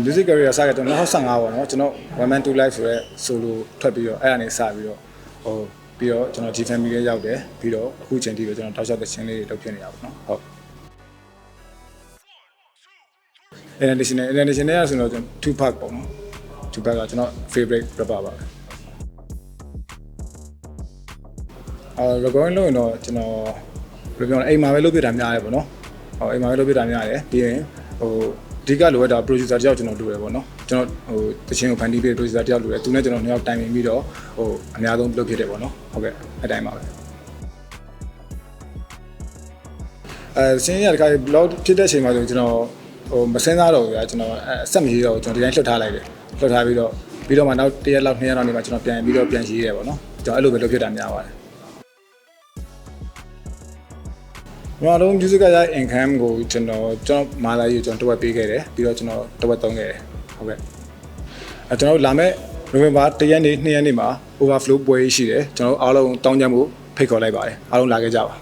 music career စခဲ့ကျွန်တော်2015ပေါ့နော်ကျွန်တော် One Man Two Life ဆိုရဲ solo ထွက်ပြီးတော့အဲ့ဒါနေစပြီးတော့ပြီးတော့ကျွန်တော် G Family လေးရောက်တယ်ပြီးတော့အခုချိန်ထိပဲကျွန်တော်တောက်လျှောက်တဲ့ချင်းလေးတွေလုပ်ဖြစ်နေတာပေါ့နော်ဟုတ် international ရဆိုတော့ကျွန်တော် Tupac ပေါ့နော် Tupac ကကျွန်တော် favorite rapper ပါrecording လုပ်ရင်တော့ကျွန်တော်ဘယ်လိုပြောလဲအိမ်မှာပဲလုပ်ပြတာများတယ်ပေါ့နော်ဟုတ်အိမ်မှာပဲလုပ်ပြတာများတယ်ပြီးရင်အဓိကလိုရတာ producer တယောက်ကျွန်တော်လုပ်ရပေါ့နော်ကျွန်တော်တချင်းကိုဖန်တီးပေး producer တယောက်လုပ်တယ်သူနဲ့ကျွန်တော်နှစ်ယောက်တိုင်ပင်ပြီးတော့အများဆုံးလုပ်ဖြစ်တယ်ပေါ့နော်ဟုတ်ကဲ့အတိုင်းပါပဲရှင်းရတဲ့ခါ blog ဖြစ်တဲ့အချိန်မှာဆိုကျွန်တော်မစင်းစားတော့ဘူးဗျာကျွန်တော်အဆက်မရေးတော့ကျွန်တော်ဒီတိုင်းလွှတ်ထားလိုက်တယ်လွှတ်ထားပြီးတော့မှနောက်1ရက်လောက်2ရက်လောက်နေမှကျွန်တော်ပြန်ရေးတယ်ပေါ့နော်ကျွန်တော်အဲ့လိုပဲလုပ်ဖြစ်တာများပါတယ်ကျွန်တော်တို့ music ကရ income ကိုကျွန်တော်မာလာကြီးကျွန်တော်တဝက်ပေးခဲ့တယ်ပြီးတော့ကျွန်တော်တဝက်သုံးခဲ့တယ်ဟုတ်ကဲ့ကျွန်တော်လာမဲ့ November 1ရက်နေ့2ရက်နေ့မှာ overflow ပွဲရှိတယ်ကျွန်တော်အားလုံးတောင်းကြမှုဖိတ်ခေါ်လိုက်ပါတယ်အားလုံးလာခဲ့ကြပါ